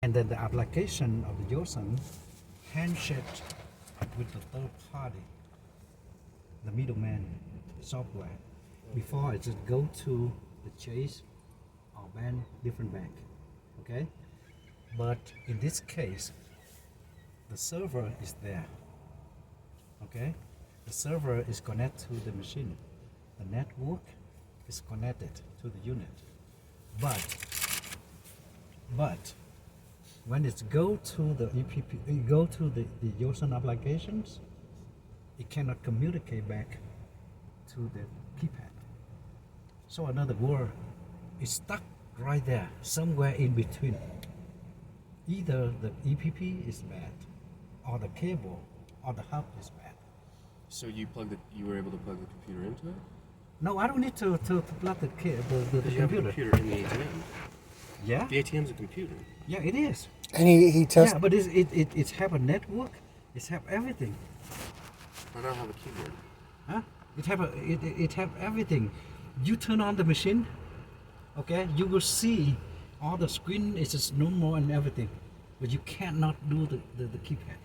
and then the application of the Yosan handshake with the third party, the middleman software, before it just go to the Chase or bank, different bank. Okay, but in this case, the server is there. Okay, the server is connected to the machine. The network is connected to the unit. But when it go to the EPP, go to the Yosan applications, it cannot communicate back to the keypad. So another word is stuck right there, somewhere in between. Either the EPP is bad, or the cable, or the hub is bad. So you were able to plug the computer into it? No, I don't need to plug the Because you have a computer. computer in the ATM. Yeah? The ATM's a computer. Yeah, it is. And he tested. Yeah, but it have a network. It have everything. I don't have a keyboard. Huh? It have everything. You turn on the machine, okay? You will see all the screen is just normal and everything, but you cannot do the keypad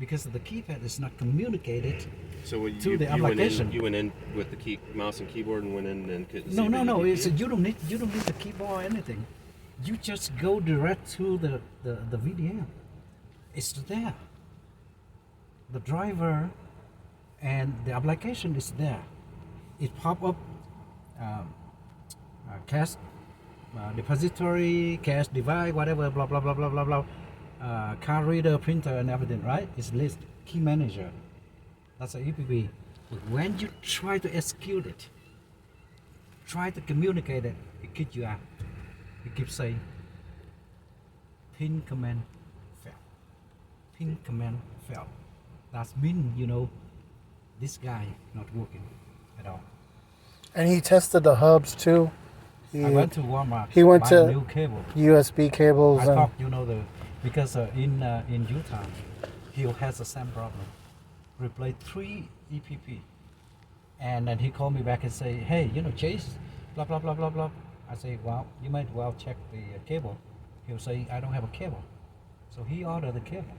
because the keypad is not communicated So to the application. You went in with the mouse and keyboard and went in and could see No. the It's you don't need the keyboard or anything. You just go direct to the VDM. It's there. The driver and the application is there. It pop up cash depository, cash device, whatever, blah blah blah blah blah blah. Card reader, printer, and everything, right? It's list key manager. That's an EPP. But when you try to execute it, try to communicate it, it kicks you out. It keeps saying pin command failed. Pin command failed. That means this guy not working at all. And he tested the hubs too. I went to Walmart. He went buy to a new cable. USB cables. I and thought because in Utah, he has the same problem. Replace 3 EPP, and then he called me back and say, hey, Chase, blah blah blah blah blah. I say, well, you might well check the cable. He'll say, I don't have a cable. So he ordered the cable,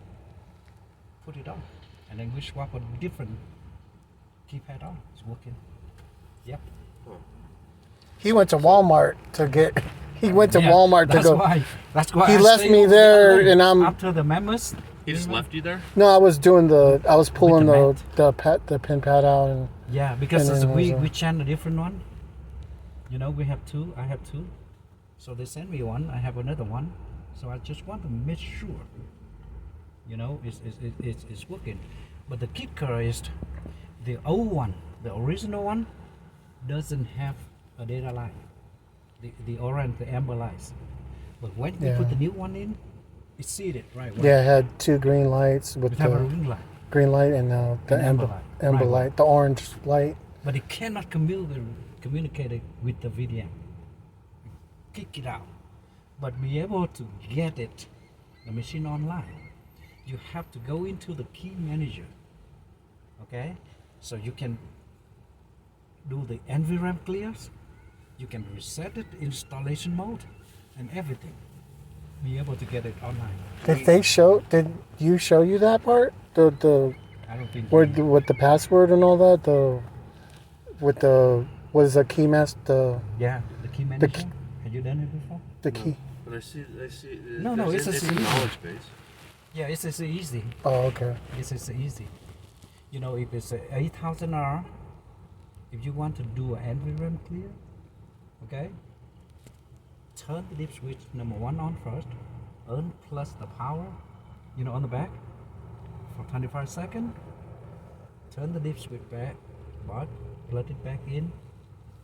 put it on, and then we swap a different keypad on. It's working. Yep. he went to Walmart to get. He went to Walmart to go. That's why He I left stay me over there, night and I'm. after the members. He just left you there? No, I was pulling With the pin pad out and. Yeah, because And then we also- chant a different one. We have 2. I have 2. So they send me one. I have another one. So I just want to make sure. It's working. But the kicker is the old one, the original one, doesn't have a data line. The orange, the amber lights. But when we put the new one in, it sees it right away. Yeah, it had 2 green lights with It have a the ring light. green light and the An amber amber light. light, the orange light. But it cannot communicate with the VDM. Kick it out. But be able to get the machine online, you have to go into the key manager. Okay? So you can do the NVRAM clears, you can reset it, installation mode, and everything. Be able to get it online. Did you show you that part? The I don't think with the password and all that? What is the key master? the key manager. Have you done it before? The key. But I see. No, it's it's a easy. knowledge base. Yeah, it's easy. Oh, okay. This is easy. If it's 8,000 R, if you want to do an NVRAM clear, okay, turn the dip switch number 1 on first, earn plus the power, on the back for 25 seconds, turn the dip switch back, but plug it back in,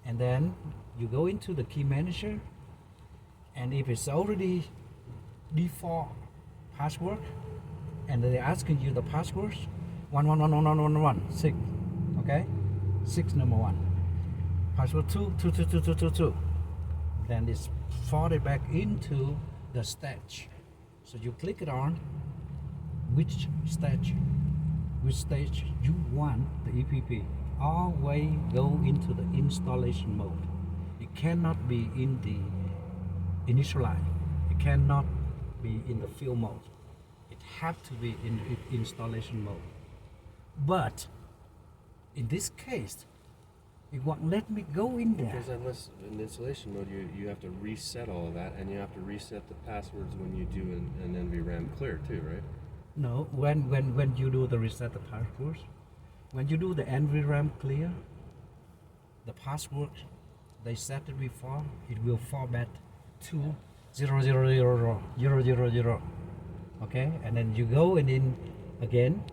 and then you go into the key manager, and if it's already default password, and they're asking you the passwords, 1111111, 6, okay, 6 number 1, password 2222222, then it's forwarded back into the stage. So you click it on which stage you want the EPP. Always go into the installation mode. It cannot be in the initial line. It cannot be in the field mode. It have to be in installation mode. But in this case, it won't let me go in there. Because unless in installation mode, you have to reset all of that, and you have to reset the passwords when you do an NVRAM clear too, right? No, when you do the reset the passwords, when you do the NVRAM clear, the password they set it before, it will fall back to 0000000. Okay, and then you go and in again,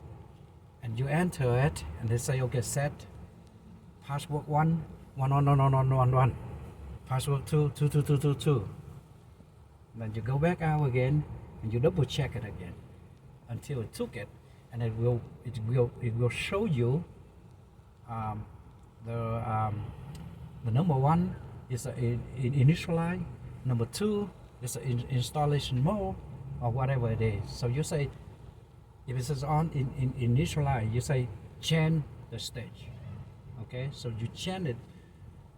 and you enter it, and they say, okay, set password 1111111, password 22222. Then you go back out again, and you double check it again until it took it, and it will show you the number one is an initialize, number two is an installation mode, or whatever it is. So you say, if it says on in initialize, you say change the stage. Okay, so you change it,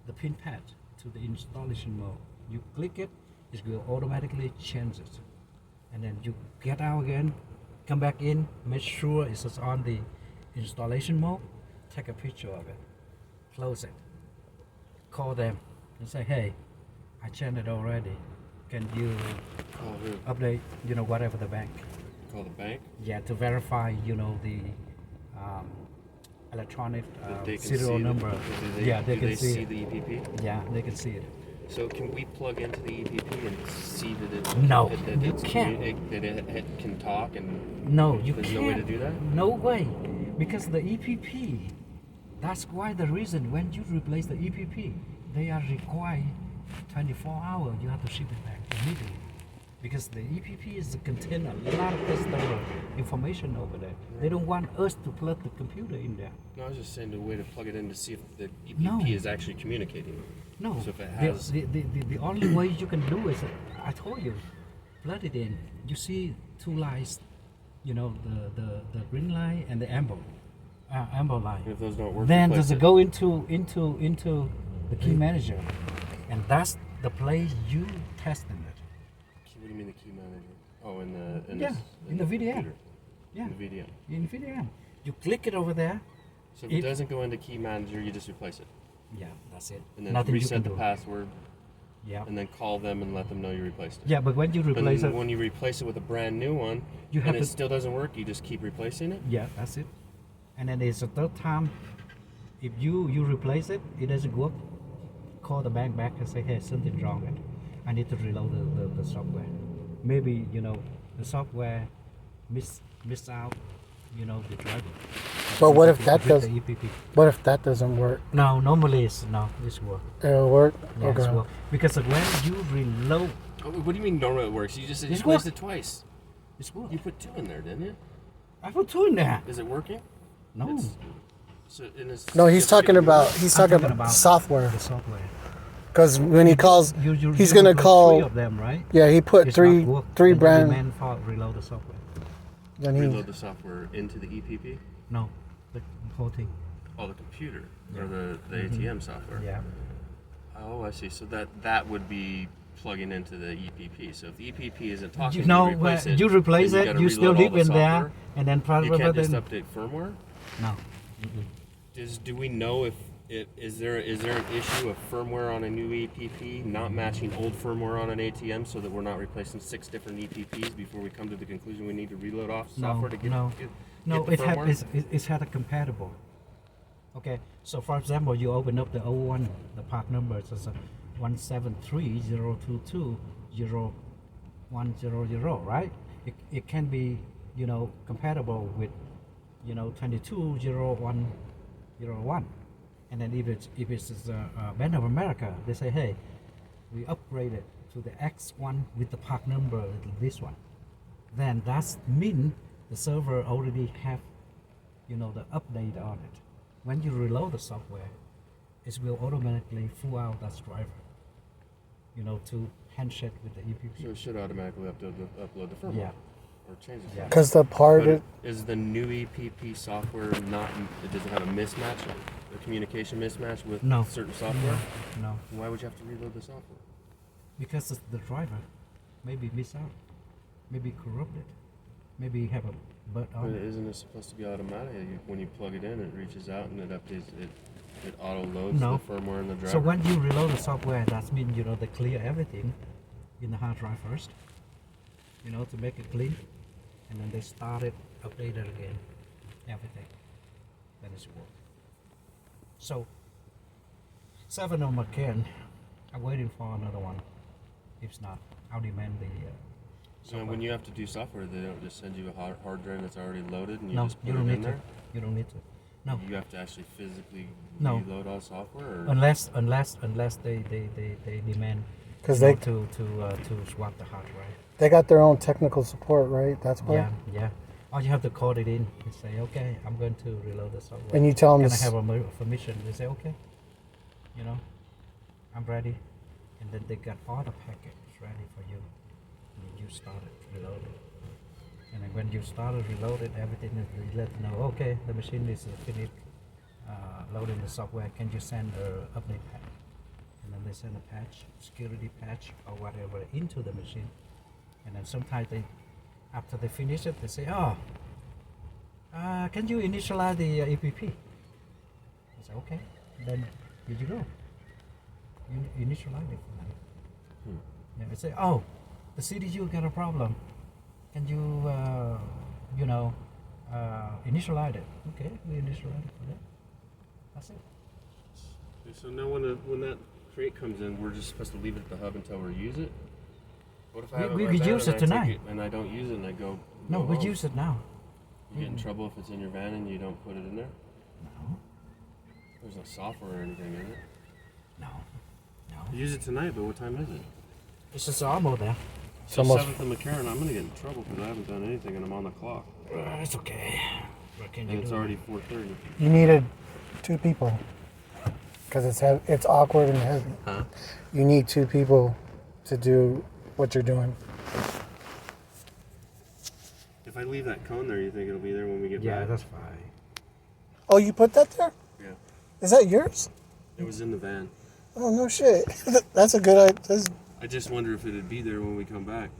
the pin pad to the installation mode. You click it, it will automatically change it. And then you get out again, come back in, make sure it's on the installation mode, take a picture of it, close it, call them and say, hey, I changed it already. Can you update, whatever the bank? Call the bank? Yeah, to verify, the electronic serial number. They can see the EPP? Yeah, they can see it. So can we plug into the EPP and see that it you can't. That it can talk and No, you there's can't. no way to do that? No way, because the EPP. That's why the reason when you replace the EPP, they are required 24 hours. You have to ship it back immediately, because the EPP is contain a lot of customer information over there. They don't want us to plug the computer in there. No, I was just saying the way to plug it in to see if the EPP No. is actually communicating. No, So if it has, the only way you can do is, I told you, plug it in. You see two lines, the green line and the amber line. if those don't work, Then replace does it go into the key manager, and that's the place you testing it. What do you mean the key manager? Oh, in the VDM. computer. Yeah, In the VDM. in VDM. You click it over there. So if it doesn't go into key manager, you just replace it, Yeah, that's it. and then Nothing you reset can the do. password, Yeah. and then call them and let them know you replaced it. Yeah, but when you And replace then it, when you replace it with a brand new one, You have and it to- still doesn't work, you just keep replacing it. yeah, that's it. And then it's the third time. If you replace it, it doesn't work. Call the bank back and say, hey, something's wrong. I need to reload the software. Maybe the software miss out, the driver. But what if that With does? the EPP. What if that doesn't work? No, normally it's work. It'll work. Yeah, it's Okay. work. Because when you reload, Oh, what do you mean normally it works? You just It's replaced work. it twice. it's work. You put two in there, didn't you? I put two in there. Is it working? No, It's- So and it's No, he's just talking getting about work? he's I'm talking talking about about software. the software. Because when he calls, he's gonna replace call. three of them, right? Yeah, he put It's three not work. three Then brand. demand for reload the software. Then he, Reload the software into the EPP. No, the whole thing. Oh, the computer or the ATM software. Yeah. Oh, I see. So that would be plugging into the EPP. So if the EPP isn't talking, You know, you replace it. you replace then it, gotta you still reload all leave the in there, software. and then You can't just then update firmware. no. Do we know if is there an issue of firmware on a new EPP not matching old firmware on an ATM, so that we're not replacing 6 different EPPs before we come to the conclusion we need to reload off software to get No, the it firmware? it's had a compatible. Okay, so for example, you open up the old one, the part number is 17302200100, right? It can be compatible with 220101, and then if it's Bank of America, they say, hey, we upgraded to the X1 with the part number this one, then that's mean the server already have the update on it. When you reload the software, it will automatically pull out that driver to handshake with the EPP. So it should automatically upload the firmware Yeah. or change the Yeah. firmware. because the part But it, is the new EPP software not? It doesn't have a mismatch, a communication mismatch with No. certain software. No, Why would you have to reload the software? because it's the driver maybe miss out. maybe corrupted, maybe you have a bug But on it. isn't it supposed to be automatic? When you plug it in, it reaches out and it updates it. It auto loads No. the firmware in the driver. So when you reload the software, that means they clear everything in the hard drive first, to make it clean, and then they start it, update it again, everything. Then it's work. So 7 of McCann, I'm waiting for another one. If not, I'll demand the. So when you have to do software, they don't just send you a hard drive that's already loaded and you No, just put you it don't in need to. there? You don't need to. No. You have to actually physically No. reload all software? Or? Unless they demand Because to swap the hard drive. they got their own technical support, right? That's why. Yeah. Or you have to call it in and say, okay, I'm going to reload the software. And you tell them Can to I have a permission? They say, okay. I'm ready. And then they got all the packages ready for you. And you started reloading. And then when you started reloaded, everything is you let them know, okay, the machine is finished loading the software. Can you send an update patch? And then they send a patch, security patch or whatever into the machine. And then sometimes after they finish it, they say, can you initialize the EPP? I say, okay. Then here you go. You initialize it for them. Yeah, they say, the CDU got a problem. Can you, initialize it? Okay, we initialize it for them. That's it. So now when that crate comes in, we're just supposed to leave it at the hub until we use it? What if I have We my van use and it I take tonight. and I don't use it and I go No, we home? use it now. You get in trouble if it's in your van and you don't put it in there? No, There's no software or anything in it. no. You use it tonight, but what time is it? It's just almost there. So almost- 7th and McCarran, I'm going to get in trouble because I haven't done anything and I'm on the clock. It's okay. What can And you it's do? already 4:30. You needed 2 people because it's awkward and heavy. Huh? You need 2 people to do what you're doing. If I leave that cone there, you think it'll be there when we get Yeah, back? that's fine. Oh, you put that there? Yeah. Is that yours? It was in the van. Oh no shit. That's a good idea. I just wonder if it'd be there when we come back.